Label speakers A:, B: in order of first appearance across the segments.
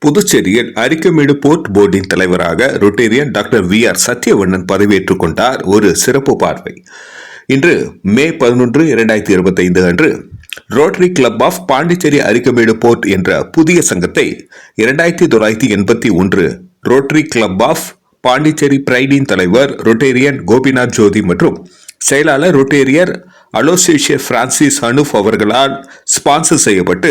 A: புதுச்சேரியில் அரிக்கமேடு போர்ட் போர்டின் தலைவராக ரொட்டேரியன் டாக்டர் VR சத்யவண்ணன் பதவியேற்றுக் கொண்டார். ஒரு சிறப்பு பார்வை. இன்று மே 11, 2025 அன்று Rotary club of Pondicherry Arikamedu port என்ற புதிய சங்கத்தை 1981 ரோட்டரி கிளப் ஆஃப் பாண்டிச்சேரி பிரைடின் தலைவர் ரொட்டேரியன் கோபிநாத் ஜோதி மற்றும் செயலாளர் ரொட்டேரியர் அலோசியேஷிய பிரான்சிஸ் அனுப் அவர்களால் ஸ்பான்சர் செய்யப்பட்டு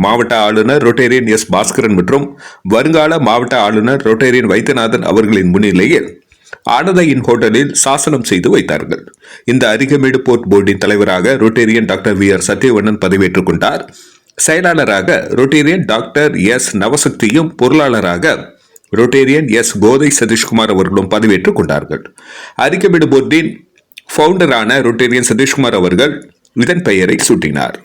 A: மாவட்ட ஆளுநர் ரொட்டேரியன் S. பாஸ்கரன் மற்றும் வருங்கால மாவட்ட ஆளுநர் ரொட்டேரியன் வைத்தியநாதன் அவர்களின் முன்னிலையில் ஆனதையின் ஹோட்டலில் சாசனம் செய்து வைத்தார்கள். இந்த அரிக்கமேடு போர்ட் போர்டின் தலைவராக ரொட்டேரியன் டாக்டர் VR சத்யவண்ணன் பதவியேற்றுக் கொண்டார். செயலாளராக ரொட்டேரியன் டாக்டர் S. நவசக்தியும் பொருளாளராக ரொட்டேரியன் S. கோதை சதீஷ்குமார் அவர்களும் பதவியேற்றுக் கொண்டார்கள். அரிக்கமேடு போர்டின் ஃபவுண்டரான ரொட்டேரியன் சதீஷ்குமார் அவர்கள் இதன் பெயரை சூட்டினார்.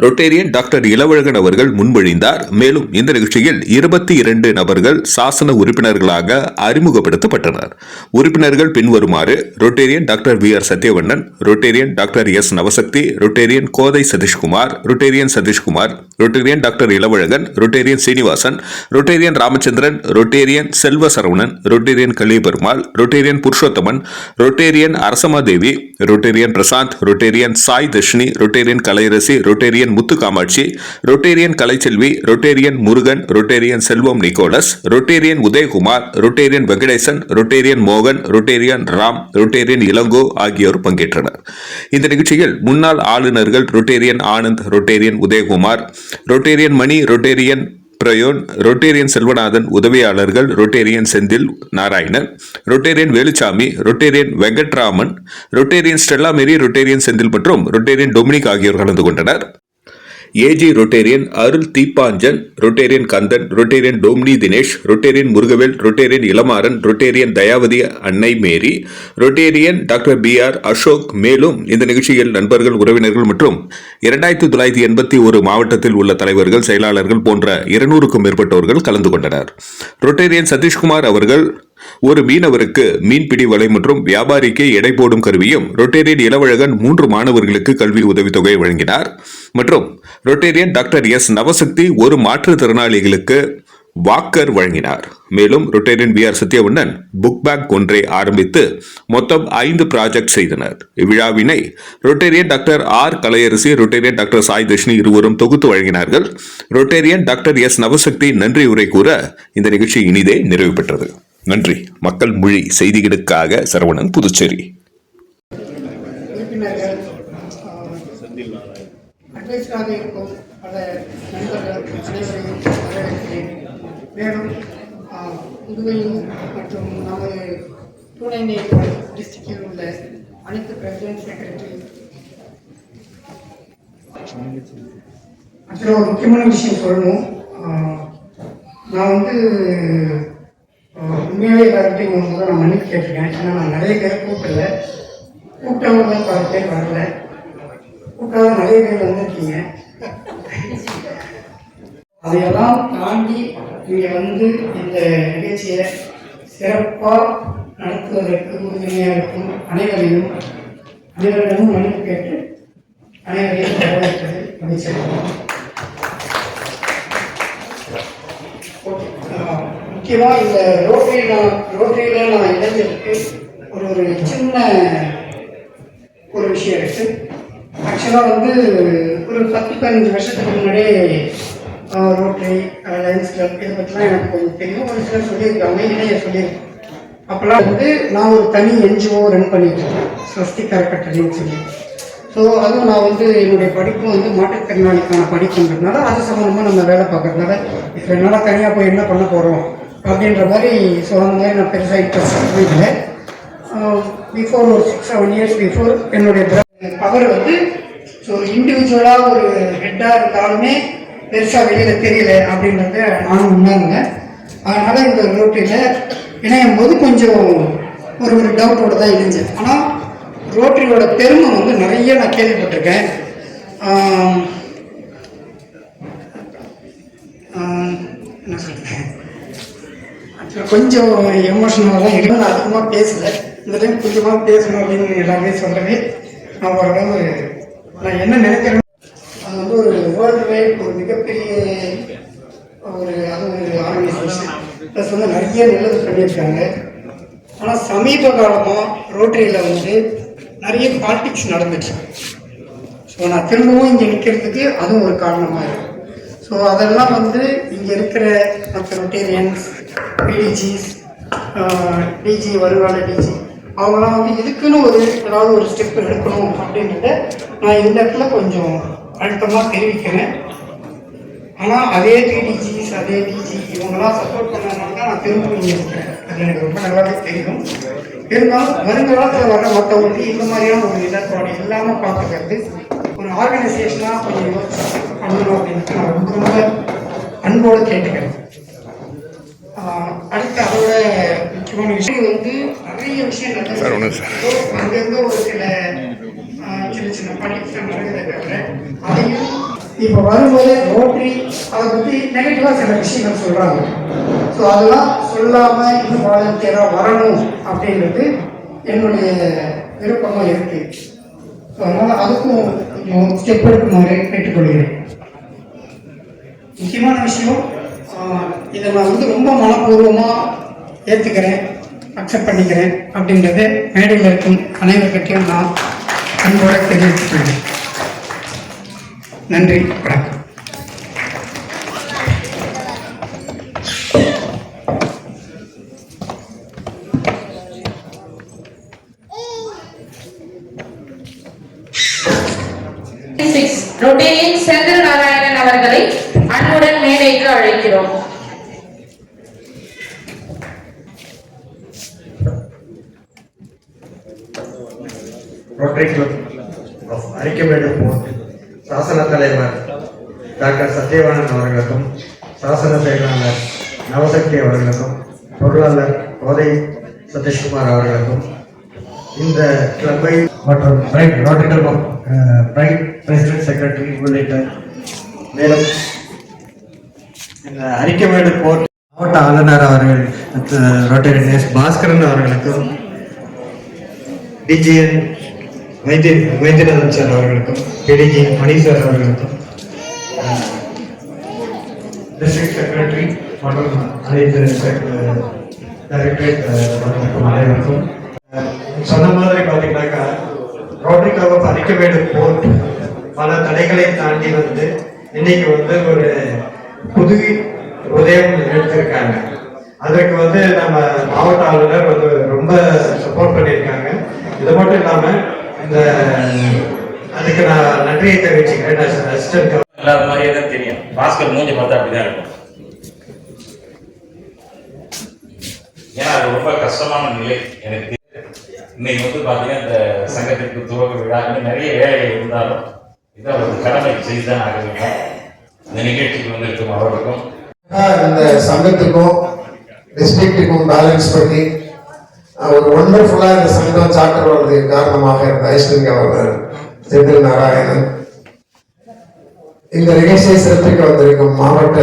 A: ரொட்டேரியன் டாக்டர் இளவழகன் அவர்கள் முன்மொழிந்தார். மேலும் இந்த நிகழ்ச்சியில் 22 நபர்கள் சாசன உறுப்பினர்களாக அறிமுகப்படுத்தப்பட்டனர். உறுப்பினர்கள் பின்வருமாறு: Rotarian doctor VR Sathyavannan, Rotarian doctor S. Navasakthi, Rotarian Kothai Sathishkumar, Rotarian Sathishkumar, Rotarian doctor Ilavazhagan, Rotarian Srinivasan, Rotarian Ramachandran, Rotarian Selva Saravanan, Rotarian Kaliperumal, Rotarian Purushothaman, Rotarian Arasamadevi, Rotarian Prasanth, Rotarian Sai Dharshini, Rotarian Kalairasi, Rotarian Muthu Kamatchi, Rotarian Kalaiselvi, Rotarian Murugan, Rotarian Selvam Nicholas, Rotarian Udhayakumar, Rotarian Venkatesan, Rotarian மோகன், ரொட்டேரியன் ராம், ரொட்டேரியன் இளங்கோ ஆகியோர் பங்கேற்றனர். இந்த நிகழ்ச்சியில் முன்னாள் ஆளுநர்கள் Rotarian Anand, Rotarian Udhayakumar, Rotarian Mani, Rotarian Prayon, Rotarian Selvanathan, உதவியாளர்கள் Rotarian Senthil Narayanan, Rotarian Veluchamy, Rotarian Venkatraman, Rotarian Stella Mary, Rotarian Senthil மற்றும் Rotarian Dominic ஆகியோர் கலந்து கொண்டனர். AG Rotarian Arul Deepanjan, Rotarian Kandhan, Rotarian டோம்னி Dinesh, Rotarian Murugavel, Rotarian Ilamaran, Rotarian Dhayavathi Annai Mary, Rotarian doctor BR Ashok. மேலும் இந்த நிகழ்ச்சியில் நண்பர்கள், உறவினர்கள் மற்றும் 2981 மாவட்டத்தில் உள்ள தலைவர்கள், செயலாளர்கள் போன்ற 200க்கும் மேற்பட்டவர்கள் கலந்து கொண்டனர். ரொட்டேரியன் சதீஷ்குமார் அவர்கள் ஒரு மீனவருக்கு மீன்பிடி வலை மற்றும் வியாபாரிக்கு எடை போடும் கருவியும், ரொட்டேரியன் இளவழகன் 3 மாணவர்களுக்கு கல்வி உதவித்தொகை வழங்கினார் மற்றும் ரொட்டேரியன் டாக்டர் S. நவசக்தி ஒரு மாற்றுத்திறனாளிகளுக்கு வாக்கர் வழங்கினார். மேலும் Rotarian VR Sathyavannan book bank ஒன்றை ஆரம்பித்து மொத்தம் 5 ப்ராஜெக்ட் செய்தனர். இவ்விழாவினை Rotarian doctor R. Kalaiyarasi, Rotarian doctor Sai Dharshini இருவரும் தொகுத்து வழங்கினார்கள். Rotarian doctor S. நவசக்தி நன்றி உரை கூற இந்த நிகழ்ச்சி இனிதே நிறைவு பெற்றது. நன்றி. மக்கள் மொழி செய்திகளுக்காக சரவணன், புதுச்சேரி.
B: அட்வைஸராக இருக்கும் பல நண்பர்கள் அனைவரையும் வரவேற்கிறேன். மேலும் புதுவையில் மற்றும் நமது துணை டிஸ்ட்ரிக்டில் உள்ள அனைத்து பிரசிடென்ட், செக்ரட்டரி. அதில் ஒரு முக்கியமான விஷயம் சொல்லணும். நான் உண்மையாகவே எல்லார்ட்டையும் முதல்ல நான் மன்னிப்பு கேட்டிருக்கேன். ஏன்னா நான் நிறைய பேர் கூப்பிடல, கூப்பிட்டவங்க தான் பல பேர் வரல, கூப்பிட்டாதான் நிறைய பேர் வந்திருக்கீங்க. அதையெல்லாம் தாண்டி இங்கே இந்த நிகழ்ச்சியை சிறப்பாக நடத்துவதற்கு உறுதுணையாக இருக்கும் அனைவரிடமும் மன்னிப்பு கேட்டு அனைவரையும் வரவேற்றது அமைச்சர். முக்கியமாக இந்த ரோட்டரியில் நான் இளைஞருக்கு ஒரு சின்ன ஒரு விஷயம் இருக்குது. ஆக்சுவலாக ஒரு 10-15 வருஷத்துக்கு முன்னாடியே ரோட்டரி, லயன்ஸ் கிளப் இதை பற்றிலாம் எனக்கு கொஞ்சம் தெரியும். ஒரு சிலர் சொல்லியிருக்காங்க, இளைய சொல்லியிருக்கேன். அப்போல்லாம் நான் ஒரு தனி NGO ரன் பண்ணிட்டு இருக்கேன், ஸ்வஸ்திக் அறக்கட்டளைன்னு சொல்லி. ஸோ அதுவும் நான் என்னுடைய படிப்பும் மாற்றுத்திறனாளிக்கான படிப்புன்றதுனால அது சம்மந்தமாக நம்ம வேலை பார்க்கறதுனால இப்போ என்னால் தனியாக போய் என்ன பண்ண போகிறோம் அப்படின்ற மாதிரி. ஸோ அந்த மாதிரி நான் பெருசாக இன்ட்ரெஸ்ட் இல்லை. பிஃபோர் ஒரு 6-7 இயர்ஸ் பிஃபோர் என்னுடைய பவர் ஸோ இண்டிவிஜுவலாக ஒரு ஹெட்டாக இருந்தாலுமே பெருசாக வெளியில் தெரியல அப்படின்றத நானும் உணர்ந்தேன். அதனால் இந்த ரோட்டரியில் இணையும் போது கொஞ்சம் ஒரு டவுட்டோடு தான் இருந்துச்சு. ஆனால் ரோட்டரியோட பெருமை நிறைய நான் கேள்விப்பட்டிருக்கேன். என்ன சொல்கிறேன், கொஞ்சம் எமோஷனலாக தான் இருக்கு. நான் அதிகமாக பேசலை, இந்த டைம் கொஞ்சமாக பேசணும் அப்படின்னு எல்லாருமே சொல்கிறேன். நான் ஓரளவு நான் என்ன நினைக்கிறேன், அது ஒரு வேர்ல்டு வைட் ஒரு மிகப்பெரிய அது ஒரு ஆர்கனைசேஷன் ப்ளஸ் வந்து நிறைய நல்லது பண்ணியிருக்காங்க. ஆனால் சமீப காலமாக ரோட்டரியில் வந்து நிறைய பாலிடிக்ஸ் நடந்துச்சு. ஸோ நான் திரும்பவும் இங்கே நிற்கிறதுக்கு அதுவும் ஒரு காரணமாக இருக்குது. ஸோ அதெல்லாம் வந்து இங்கே இருக்கிற மற்ற ரொட்டேரியன்ஸ், பிடிஜிஸ், டிஜி, வருங்கால டிஜி, அவங்களாம் வந்து இதுக்குன்னு ஏதாவது ஒரு ஸ்டெப் எடுக்கணும் அப்படின்றத நான் இந்த இடத்துல கொஞ்சம் அழுத்தமாக தெரிவிக்கிறேன். ஆனால் அதே பிடிஜிஸ், அதே டிஜி இவங்கெல்லாம் சப்போர்ட் பண்ணனால தான் நான் திரும்ப இங்கே இருக்கிறேன். அது எனக்கு ரொம்ப நல்லாவே தெரியும். இருந்தாலும் வருங்காலத்தில் வர மற்றவங்களுக்கு இந்த மாதிரியான ஒரு இடர்பாடு இல்லாமல் பார்த்துக்கிறது ஒரு ஆர்கனைசேஷனாக கொஞ்சம் யோசிச்சு பண்ணணும் அப்படின்னு நான் ரொம்ப ரொம்ப அன்போடு கேட்டுக்கிறேன். அடுத்து அதோட முக்கியமான விஷயம் வந்து நிறைய விஷயம் அங்கேருந்து ஒரு சில சின்ன பாலிடிக்ஸ் நடக்குதே தவிர அதையும் இப்போ வரும்போது ரோட்டரி அதை பற்றி நெகட்டிவாக சில விஷயங்கள் சொல்கிறாங்க. ஸோ அதெல்லாம் சொல்லாமல் இன்னும் வாலண்டியராக வரணும் அப்படின்றது என்னுடைய விருப்பமாக இருக்குது. ஸோ அதனால் அதுக்கும் கொஞ்சம் ஸ்டெப் எடுக்குமாறு கேட்டுக்கொள்கிறேன். முக்கியமான விஷயம் இதை நான் வந்து ரொம்ப மனப்பூர்வமாக ஏற்றுக்கிறேன், அக்செப்ட் பண்ணிக்கிறேன் அப்படின்றத மேடையில் இருக்கும் அனைவர்கிட்டையும் நான் அன்போடு தெரிவித்துக்கிறேன். நன்றி, வணக்கம்.
C: ரொட்டேரியன் செந்தில் நாராயணன் அவர்களை அன்புடன் மேடைக்கு அழைக்கிறோம்.
D: Rotary club of Arikamedu port சாசன தலைவர் டாக்டர் சத்யவானன் அவர்களுக்கும், சாசன செயலாளர் நவசக்தி அவர்களுக்கும், பொருளாளர் கோதை சதீஷ்குமார் அவர்களுக்கும், இந்த கிளப்பை மற்றும் Rotary club of president secretary உள்ளிட்ட மேலும் இந்த அரிக்கமேடு போர்ட் மாவட்ட ஆளுநர் அவர்கள், ரோட்டரி எஸ் பாஸ்கரன் அவர்களுக்கும், டிஜிஎன் வைத்தியநாதன் சார் அவர்களுக்கும், பிடிஜி மணி சார் அவர்களுக்கும், டிஸ்ட்ரிக்ட் செக்ரட்டரி மற்றும் அனைத்து டைரக்டரேட் அனைவருக்கும் சொன்ன மாதிரி பார்த்தீங்கன்னாக்கா Rotary club of Arikamedu port பல தடைகளை தாண்டி வந்து இன்னைக்கு வந்து ஒரு புது உதயம் எடுத்திருக்காங்க. அதற்கு வந்து நம்ம மாவட்ட ஆளுநர் வந்து ரொம்ப சப்போர்ட் பண்ணியிருக்காங்க. இது மட்டும் இல்லாமல் இந்த அதுக்கு நான் நன்றியை தெரிவிச்சுக்கிறேன். அசிஸ்டன்ட்
E: இல்லாத மாதிரியே தான் தெரியும். பாஸ்கர் மூஞ்சி பார்த்தா அப்படிதான் இருக்கும். ஏன்னா அது ரொம்ப கஷ்டமான நிலை எனக்கு. இன்னைக்கு வந்து பார்த்தீங்கன்னா இந்த சங்கத்திற்கு துவக்க விழா நிறைய வேலைகள் இருந்தாலும் இதை ஒரு கடமை செய்துதான் ஆக வேண்டும். இந்த நிகழ்ச்சிக்கு வந்திருக்கும் அவர்களுக்கும்
F: இந்த சங்கத்துக்கும் டிஸ்ட்ரிக்ட்டுக்கும் பேலன்ஸ் பண்ணி ஒரு ஒண்டர்ஃபுல்லாக இந்த சங்கம் சார்ட்டர் வர்றதுக்கு காரணமாக இருந்த ஐஸ்வர்யா கவர்னர் செந்தில் நாராயணன், இந்த நிகழ்ச்சியை சிறப்பிக்க வந்திருக்கும் மாவட்ட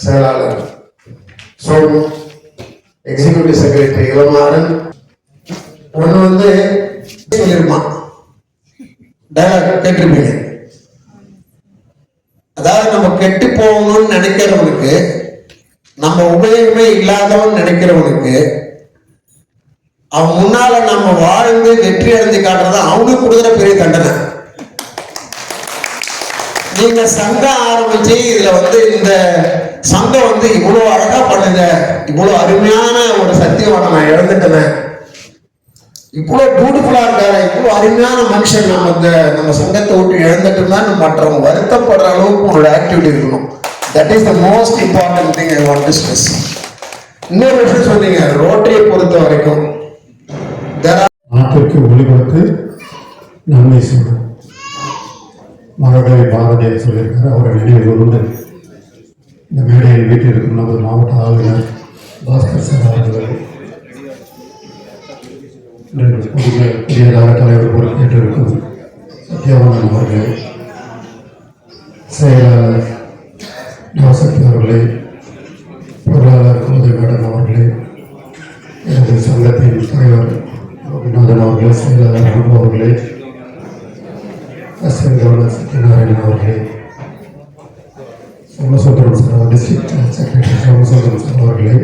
F: செயலாளர் சோமு, எக்ஸிகியூட்டிவ் செக்ரட்டரி இளமாறன். ஒன்று வந்து சொல்லிருமா டைலாக் கேட்டிருப்பீங்க. அதாவது நம்ம கெட்டு போகணும்னு நினைக்கிறவனுக்கு, நம்ம உபயோகமே இல்லாதவன் நினைக்கிறவனுக்கு, அவன் முன்னால நம்ம வாழ்ந்து வெற்றி அடைஞ்சு காட்டுறத அவனுக்கு கொடுக்குற பெரிய தண்டனை. நீங்க சங்கம் ஆரம்பிச்சு இதுல வந்து இந்த சங்கம் வந்து இவ்வளவு அழகா பண்ணுங்க, இவ்வளவு அருமையான ஒரு சத்தியவான நான் இழந்துட்டேன், இவ்வளவு பியூட்டிஃபுல்லா இருக்காரு, இவ்வளவு அருமையான மனுஷன் நம்ம சங்கத்தை விட்டு இழந்துட்டோம்னா மற்றவங்க வருத்தப்படுற அளவுக்கு உங்களோட ஆக்டிவிட்டி இருக்கணும். That is the most important thing I want to stress. இன்னொரு விஷயம் சொன்னீங்க, ரோட்டரியை பொறுத்த வரைக்கும்
G: நாட்டிற்கு ஒளிபரப்பு நன்மை செய்யும் மகாகவி பாரதியார் சொல்லியிருக்காரு. அவரை நினைவு கூர்ந்து இந்த மேடையில் வீட்டில் இருக்கும் நமது மாவட்ட ஆளுநர் பாஸ்கர் சார் அவர்கள், புதியதாக தலைவர் பொறுப்பேற்றிருக்கும் சத்யவானன் அவர்கள், செயலாளர் நவசக்தி அவர்களே, பொருளாளர் கோதை மேடம் அவர்களே, எனது சங்கத்தின் தலைவர் கோபிநாதன் அவர்களே, செயலாளர் அன்பு அவர்களே, அசிஸ்டன்ட் கவர்னர் சத்யநாராயணன் அவர்களே, Somasundaram sir district secretary Somasundaram sir அவர்களே,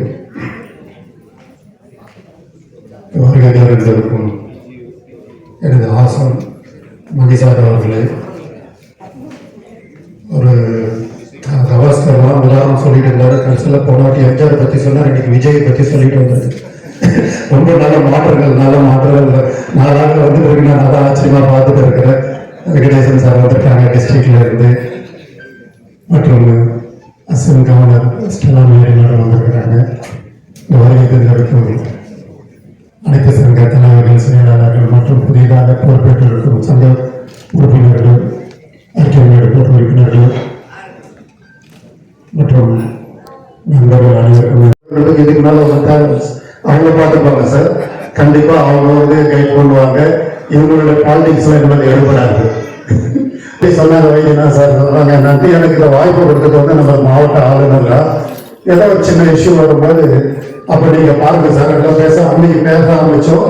G: வருகை இருந்திருக்கும் எனது ஆசான் மகிசார் அவர்களே, ஒரு கவாஸ்கர்லாம் உதாரணம் சொல்லிட்டு இருந்தாரு. கடைசியில் போனாட்டி எம்ஜிஆர் பற்றி சொன்னார், இன்னைக்கு விஜயை பற்றி சொல்லிட்டு வந்தாரு. ரொம்ப நல்ல மாற்றங்கள் நாளாக வந்து நான் நல்லா ஆச்சரியமாக பார்த்துட்டு இருக்கிறேன். வெங்கடேசன் சார் வந்திருக்காங்க டிஸ்ட்ரிக்ட்ல இருந்து, மற்றும் அசின் கவர்னர் ஸ்டெலா மேடம் வந்திருக்கிறாங்க. இந்த வருகை இருக்கும் அனைத்து சங்க தலைவர்கள், செயலாளர்கள் மற்றும் புதிதாக பொறுப்பேற்றிருக்கும் சங்க உறுப்பினர்கள், அறிக்கை பொறுப்பு உறுப்பினர்கள் மற்றும் நண்பர்கள் அனைவருக்கும் இதுக்கு மேல அவங்க பார்த்துப்பாங்க சார். கண்டிப்பா அவங்க வந்து கைட் பண்ணுவாங்க. இவங்களுடைய பாலிடிக்ஸ் இந்த மாதிரி ஈடுபடாது சொன்னாங்க. வைத்தியனா சார் சொல்றாங்க, நன்றி. எனக்கு இந்த வாய்ப்பு கொடுத்தது வந்து நம்ம மாவட்ட ஆளுநர்களா ஏதோ ஒரு சின்ன இஷ்யூ வரும்போது அப்ப நீங்க பாருங்க சார் எல்லாம் பேச அன்னைக்கு பேச ஆரம்பிச்சோம்.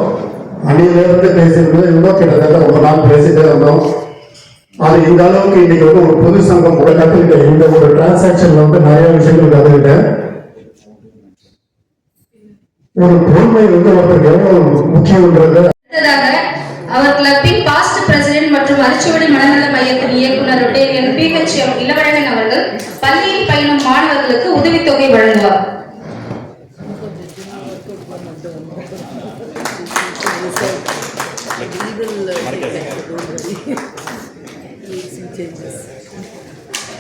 G: அன்னையிலிருந்து பேசியிருந்தோம், இன்னும் கிட்டத்தட்ட ஒரு நாள் பேசிட்டே இருந்தோம். அது இந்த அளவுக்கு இன்னைக்கு வந்து ஒரு பொது சங்கம் கூட கற்றுக்கிட்டேன். இந்த ஒரு டிரான்சாக்சன்ல வந்து நிறைய விஷயங்கள் கற்றுக்கிட்டேன். ஒரு பொறுமை வந்து ஒருத்தருக்கு எவ்வளவு முக்கியம்ன்றது.
C: அவர் கிளப்பின் பாஸ்ட் பிரசிடென்ட் மற்றும் அரிச்சுவடி மனநல மையத்தின் இயக்குனர் ரொட்டேரியன் PHM இளவழகன் அவர்கள் பள்ளியில் பயிலும் மாணவர்களுக்கு உதவித்தொகை வழங்குவார்.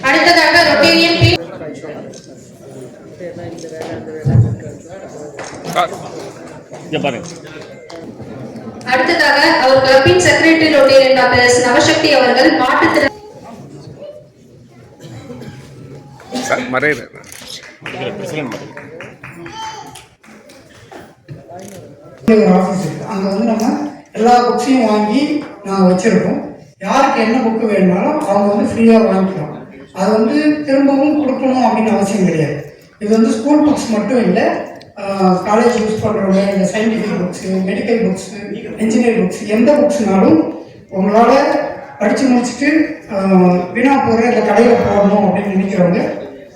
C: அடுத்ததாக ரொட்டேரியன் அடுத்ததாக அவர் கிளப்பின் secretary Rotarian doctor S Navasakthi அவர்கள் மாற்றுத்திறன்
B: ஆஃபீஸ் இருக்கு. அங்கே வந்து நம்ம எல்லா புக்ஸையும் வாங்கி நாங்கள் வச்சிருக்கோம். யாருக்கு என்ன புக்கு வேணுனாலும் அவங்க வந்து ஃப்ரீயாக வாங்கிக்கலாம். அது வந்து திரும்பவும் கொடுக்கணும் அப்படின்னு அவசியம் கிடையாது. இது வந்து ஸ்கூல் புக்ஸ் மட்டும் இல்லை, காலேஜ் யூஸ் பண்ணுறவங்க, இந்த scientific books, medical books, engineering books, எந்த புக்ஸ்னாலும் உங்களால் படித்து முடிச்சுட்டு வீணா போகிற இந்த கடையில் போடணும் அப்படின்னு நினைக்கிறவங்க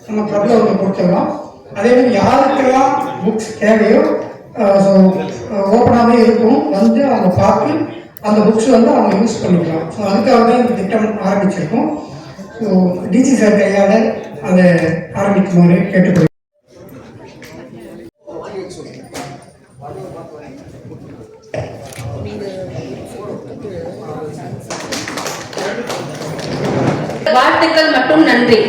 B: நம்ம கிளப்பில் வந்து கொடுத்துடலாம். அதே மாதிரி யாருக்கெல்லாம் புக்ஸ் தேவையோ ஓப்பனாகவே இருக்கும், வந்து அவங்க பார்த்து அந்த புக்ஸ் வந்து அவங்க யூஸ் பண்ணிக்கலாம். ஸோ அதுக்காக தான் இந்த திட்டம் ஆரம்பிச்சிருக்கோம். ஸோ டிசி சார் கையால் அதை ஆரம்பிக்குமாறு கேட்டுக்கொள்கிறேன்.
C: வாழ்த்துக்கள் மற்றும் நன்றி.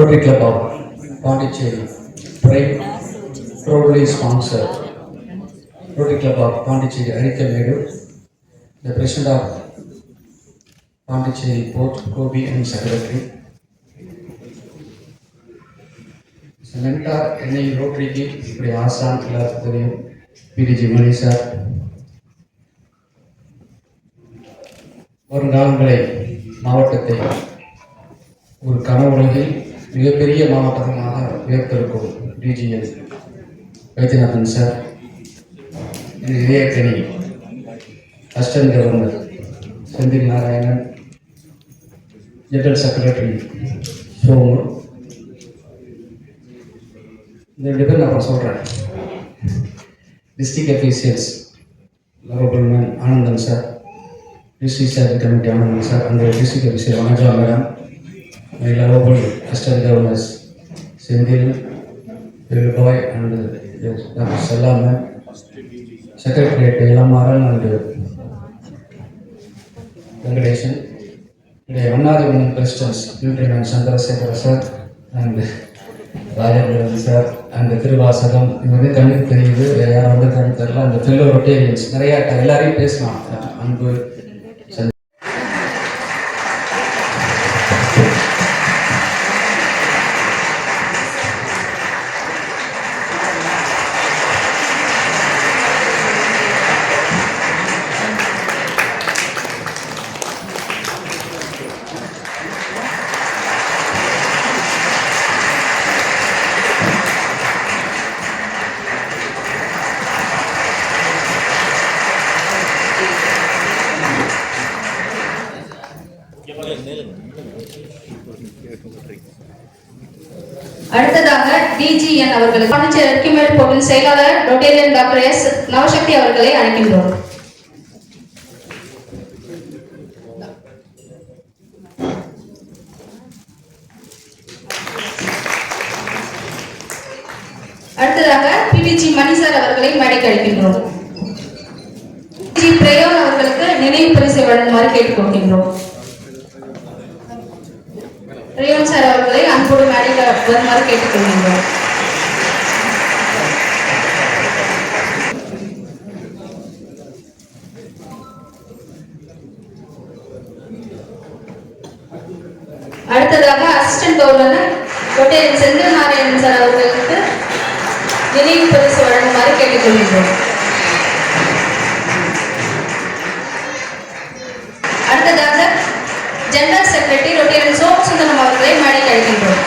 H: Rotary Club of Pondicherry, proudly sponsored. Rotary Club of Pondicherry, Arika Medu, the President of Pondicherry Port, Kobe and Secretary. Mentor, NI Rotary League, இப்படி ஆசான் எல்லாத்துக்கும் தெரியும். PDG மணி சார். வருங்காலங்களை மாவட்டத்தை ஒரு கனவுலகில் மிகப்பெரிய மாவட்டமாக உயர்த்திருக்கும் DGN வைத்தியநாதன் சார், இதயக்கனி assistant governor Senthil Narayanan, general secretary Somu, இந்த 2 பேர் நான் சொல்கிறேன். District officials lovable man Anandan sir, district secretary committee Anandan sir, அந்த district official Vanaja madam, my lovable assistant governors Sindhil, Vilboy and Dr. Salam, Secretariat Elamaran and Congregation. Today, honorable presidents, Lieutenant Chandrasekhar sir and Rajan sir and Thiruvasagam, இவங்க கண்ணுக்கு தெரியுது, யாரும் வந்து கண்ணுக்கு தெரியல. அந்த fellow Rotarians நிறைய எல்லாரையும் பேசலாம். அன்பு
C: அடுத்ததாக டிஜிஎன் அவர்களுக்கு பாண்டிச்சேரி அர்க்கிமேடு கோவில் செயலாளர் ரொட்டேரியன் டாக்டர் எஸ் நவசக்தி அவர்களை அழைக்கின்றோம். அடுத்ததாக பிவிஜி மணிசார் அவர்களை மேடைக்கு அழைக்கின்றோம். பிரயோன் அவர்களுக்கு நினைவு பரிசை வழங்குமாறு கேட்டுக்கொள்கின்றோம். பிரயோன் சார் அவர்களை அன்போடு மேடைக்கு வருமாறு கேட்டுக்கொள்கின்றோம். அடுத்ததாக assistant governor Rotarian Senthil Narayanan sir அவர்களுக்கு நினைவு பரிசு வழங்குமாறு கேட்டுக்கொள்கின்றோம். அடுத்ததாக ஜெனரல் செக்ரட்டரி ரொட்டேரியன் சோமசுந்தரம் அவர்களை மேடைக்கு அழைக்கின்றோம்.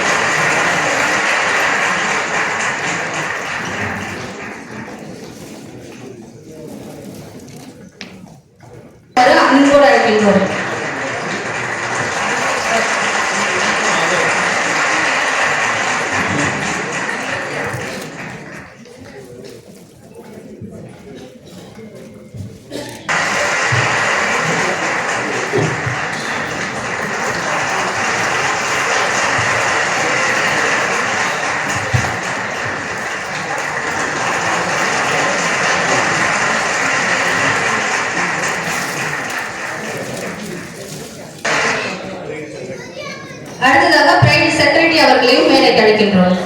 C: அன்போடு அழைக்கின்றோம். அடுத்ததாக பிரைவேட் செக்ரட்டரி அவர்களையும் மேடைக்கு அழைக்கின்றோம்.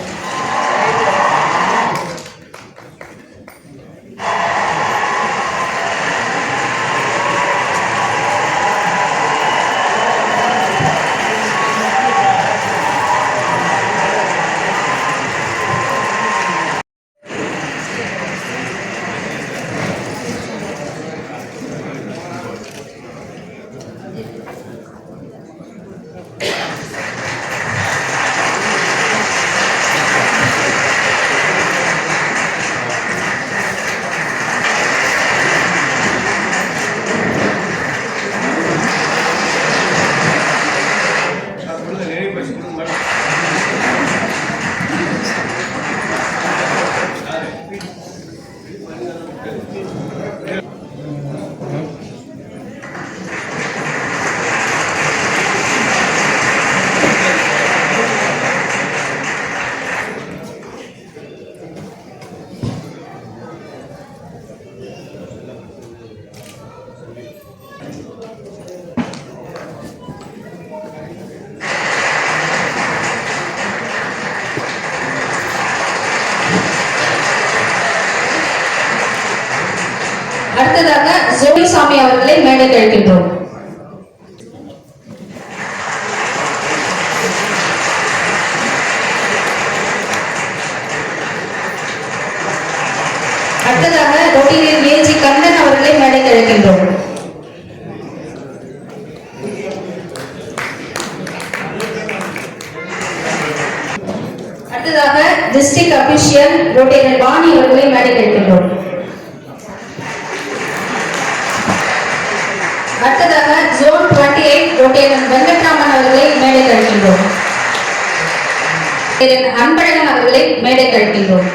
C: அடுத்ததாக ஜோதிசாமி அவர்களை மேடைக்கு அழைக்கின்றோம். அடுத்ததாக ரொட்டேரியன் ஏஜி கண்ணன் அவர்களை மேடைக்கு அழைக்கின்றோம். அடுத்ததாக டிஸ்ட்ரிக்ட் அபிஷியல் ரொட்டேரியன் வாணி அவர்களை மேடைக்கு அழைக்கின்றோம். அடுத்ததாக ஜோன் 28 ரொட்டேரியன் வெங்கட்ராமன் அவர்களை மேடைக்கு அழைக்கின்றோம். அன்பழகன் அவர்களை மேடைக்கு அழைக்கின்றோம்.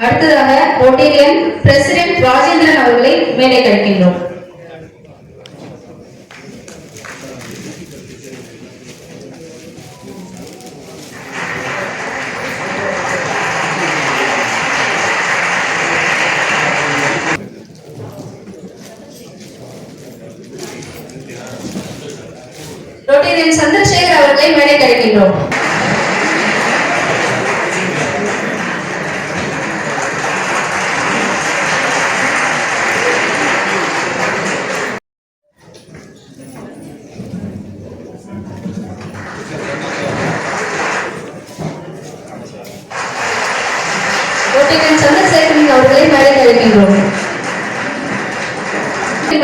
C: அடுத்ததாக ரொட்டேரியன் பிரசிடென்ட் ராஜேந்திரன் அவர்களை மேடைக்கு அழைக்கின்றோம். ரொட்டேரியன் சந்திரசேகர் அவர்களை மேடைக்கு அழைக்கின்றோம். ரொட்டேரியன் சந்திரசேகரன் அவர்களை மேடைக்கு அழைக்கின்றோம்.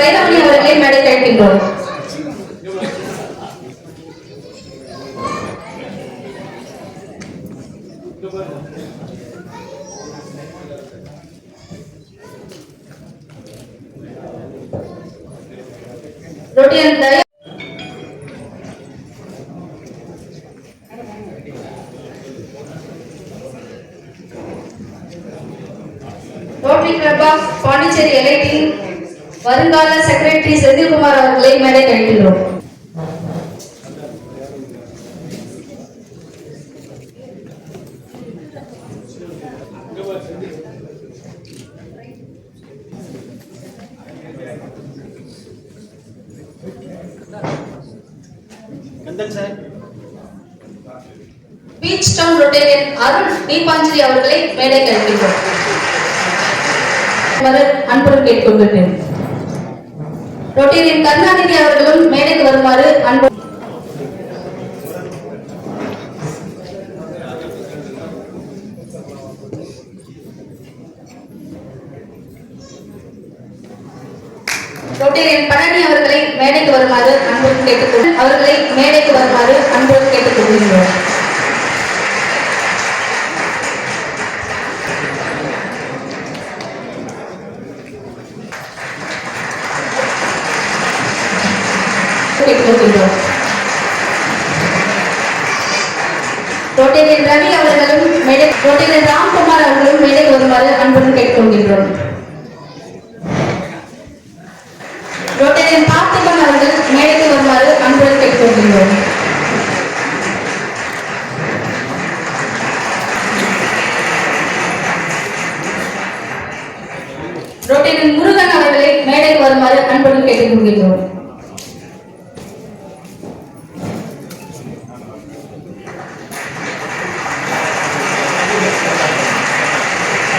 C: வைரமணி அவர்களை மேடைக்கு அழைக்கின்றோம். Rotarian Rotary club of Pondicherry எலைட்டின் வருங்கால செக்ரட்டரி செந்தில்குமார் அவர்களை மேடை அழைக்கின்றோம். Beach town Rotarian Arun Deepanjali அவர்களை மேடை அழைக்கின்றோம். அன்புடன் கேட்டுக்கொள்கிறேன். ரொட்டேரியன் கருணாநிதி அவர்களும் மேடைக்கு வருமாறு அன்பு. ரொட்டேரியன் பழனி அவர்களை மேடைக்கு வருமாறு அன்புடன் கேட்டுக்கொள்கிறேன். அவர்களை மேடைக்கு வருமாறு அன்புடன் கேட்டுக்கொள்கிறோம். ரொட்டேரியன் ரவி அவர்களும் ரொட்டேரியன் ராம்குமார் அவர்களும் மேடைக்கு வருமாறு அன்புடன் கேட்டுக்கொள்கின்றோம். ரொட்டேரியன் பார்த்திபன் அவர்கள் மேடைக்கு வருமாறு அன்புடன் கேட்டுக்கொள்கின்றோம். ரொட்டேரியன் முருகன் அவர்களை மேடைக்கு வருமாறு அன்புடன் கேட்டுக்கொள்கின்றோம்.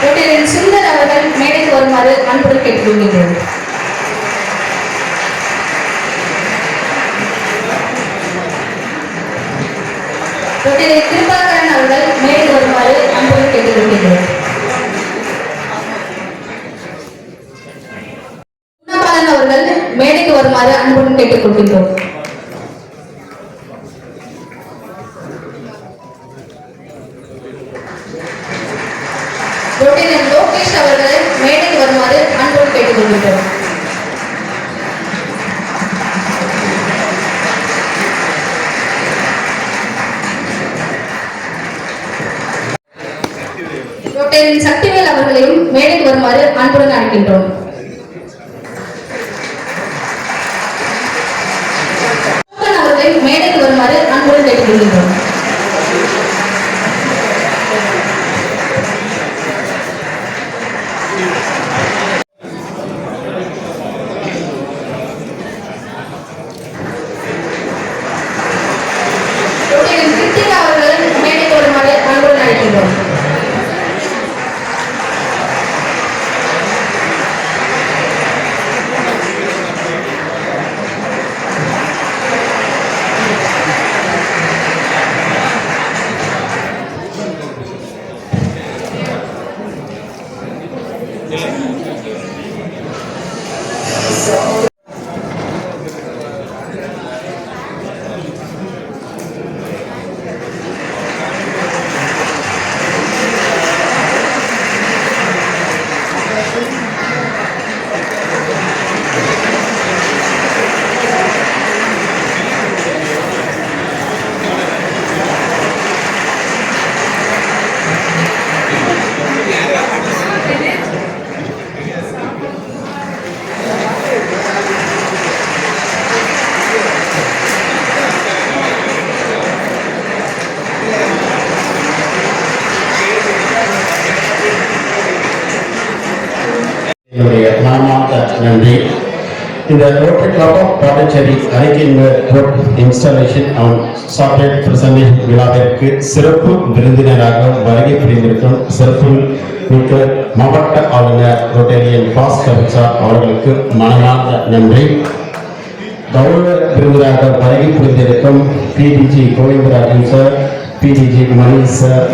C: ரொட்டேரியன் சுந்தர் அவர்கள் மேடைக்கு வருமாறு அன்புடன் கேட்டுக்கொள்கின்றோம். ரொட்டேரியன் கிருபாகரன் அவர்கள் மேடைக்கு வருமாறு அன்புடன் கேட்டுக்கொள்கின்றோம். குணபாலன் அவர்கள் மேடைக்கு வருமாறு அன்புடன் கேட்டுக்கொள்கின்றோம். ரொட்டேரியன் லோகேஷ் அவர்கள் மேடைக்கு வருமாறு அன்போடு கேட்டுக்கொள்கின்றோம். ரொட்டேரியன் சக்திவேல் அவர்களையும் மேடைக்கு வருமாறு அன்புடன் அழைக்கின்றோம். அவர்களை மேடைக்கு வருமாறு அன்புடன் கேட்டுக்கொள்கின்றோம்.
I: நன்றி. இந்த ரோட்டரி கிளப் ஆஃப் பாண்டிச்சேரி அறிக்கையின் இன்ஸ்டாலேஷன் அண்ட் சாக்லேட் பிரசன்டேஷன் விழாவிற்கு சிறப்பு விருந்தினராக வருகை புரிந்திருக்கும் சிறப்பு மிக்க மாவட்ட ஆளுநர் ரொட்டேரியன் பாஸ் கவிச்சார் அவர்களுக்கு மனமார்ந்த நன்றி. கௌரவ விருந்தினராக வருகை புரிந்திருக்கும் PDG Govindarajan sir, PDG Mani sir,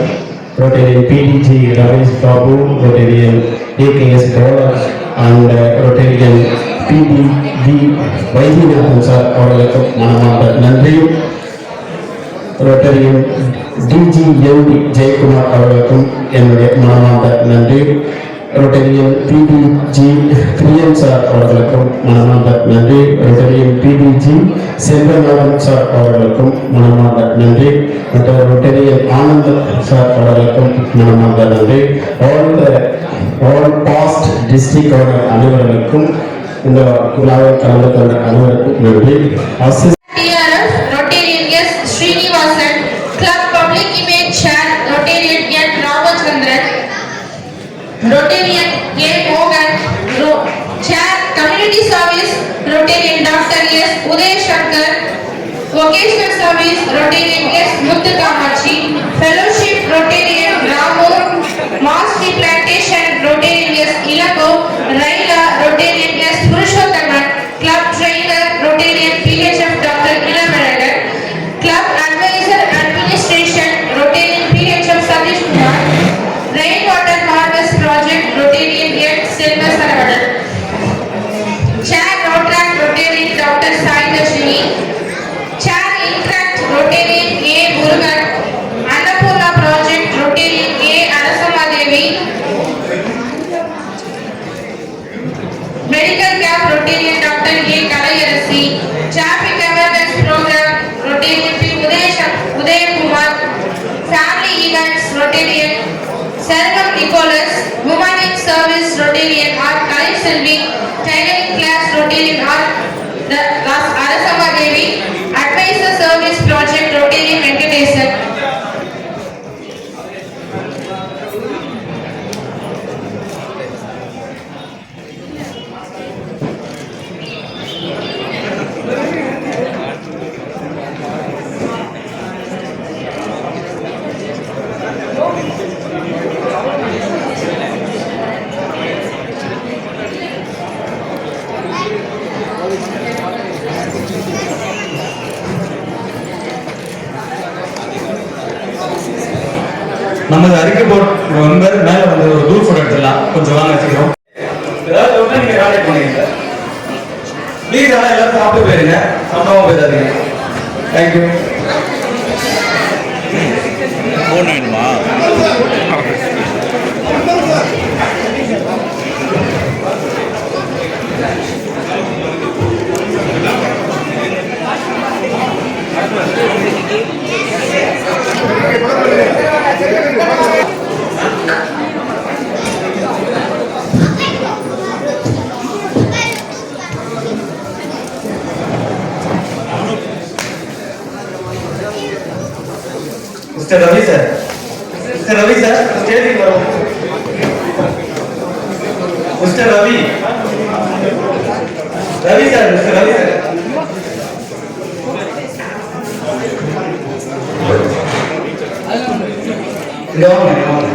I: Rotarian PDG Ramesh Babu, Rotarian AKS டோலர் and Rotarian PDB Vaidyanathan sir அவர்களுக்கு மனமார்ந்த நன்றி. Rotarian DGMD ஜெயக்குமார் அவர்களுக்கும் என்னுடைய மனமார்ந்த நன்றி. ரொட்டேரியன் பிபிஜி பிரியன் சார் அவர்களுக்கும் மனமார்ந்த நன்றி. ரொட்டேரியன் பிபிஜி செல்வநாதன் சார் அவர்களுக்கும் மனமார்ந்த நன்றி. மற்றும் ரொட்டேரியன் ஆனந்த் சார் அவர்களுக்கும் மனமார்ந்த நன்றி. ஆல் பாஸ்ட் டிஸ்ட்ரிக்ட் அனைவர்களுக்கும் இந்த விழாவில் கலந்து கொண்ட அனைவருக்கும் நன்றி.
C: TRF Rotarian S. Srinivasan, Club Public Image Chair Rotarian N. Ramachandran, Rotarian A. Mohan, Chair Community Service Rotarian Dr. S. Uday Shankar, Vocational Service Rotarian S. Muthu Kamachi, Fellowship Rotarian Ramu, Mass Tree Plantation Rotarian S. Ilago, Raila Rotarian S. Purushothaman, Club Trainer Rotarian PHF Dr. Ilamaragan, Club Advisor Administration Rotarian PHF Satish Kumar, Rainwater Harvest Project Rotarian N. Selva Saravanan, Chair Rotaract Rotarian Dr. Sai Dashini, Chair Interact Rotarian A. Murugan, Annapurna Project Rotarian A. Anasamadevi, Medical Camp Rotarian Dr. A. Kalayarasi, Traffic Awareness Program Rotarian P. Uday Kumar, Family Events Rotarian Selvam Nicholas, Women in Service Rotarian R. Kalai Selvi, Tailoring Class Rotarian R. Arasamadevi, Advisor Service Project Rotarian Venkatesan.
D: நமது அறிக்கை board member மேல வந்து ஒரு group photo எடுத்துடலாம். கொஞ்சம் வாங்க வச்சுக்கிறோம். ஏதாவது ஒண்ணா நீங்க கான்டாக்ட் பண்ணுங்க சார். ப்ளீஸ் ஆனா எல்லாரும் சாப்பிட்டு போயிருங்க. சாப்பிடாம போயிடாதீங்க. தேங்க்யூ.
E: ஃபோன் வேணுமா?
D: Mister Ravi sir, mister Ravi sir ஸ்டேஜுக்கு வரும். Mister Ravi, Ravi sir, mister Ravi sir. இங்க வாங்க, இங்க வாங்க.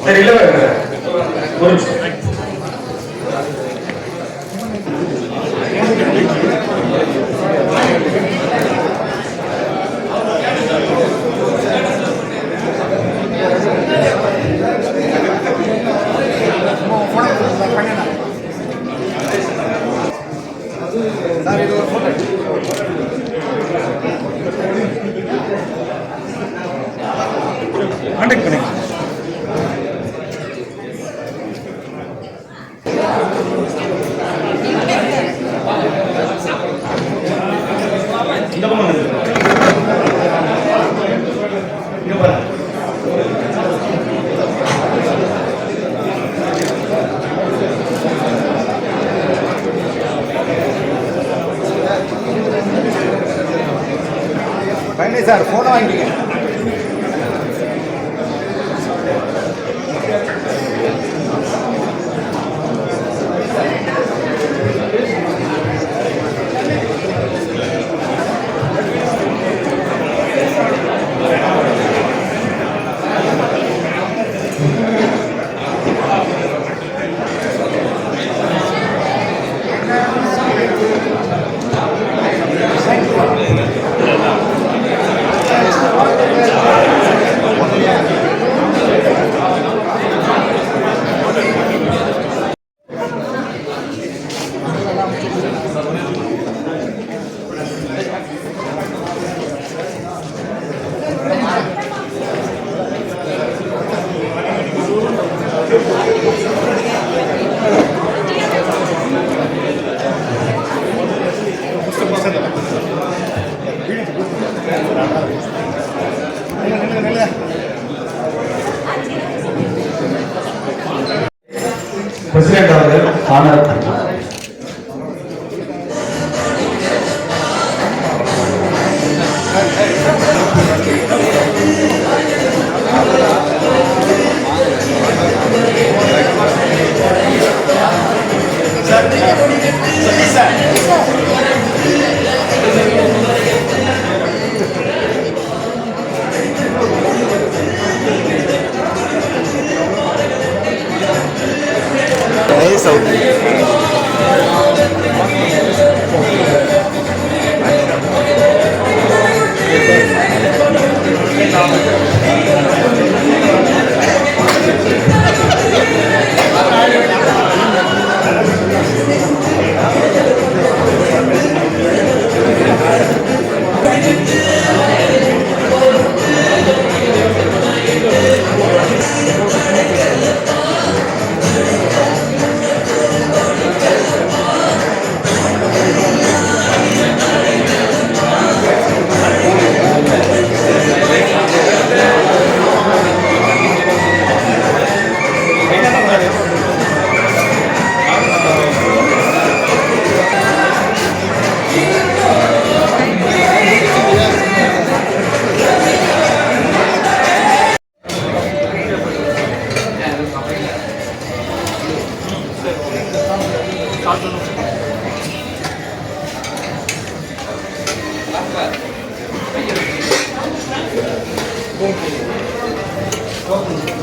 D: சரி, இல்ல ஒரு நிமிஷம்.
F: சார் இது ஒரு போட்டோ சார் ஃபோனை வாங்கிக்கங்க.
D: பிரசிடென்ட் அவர்கள் ஆனர்
F: Thank you.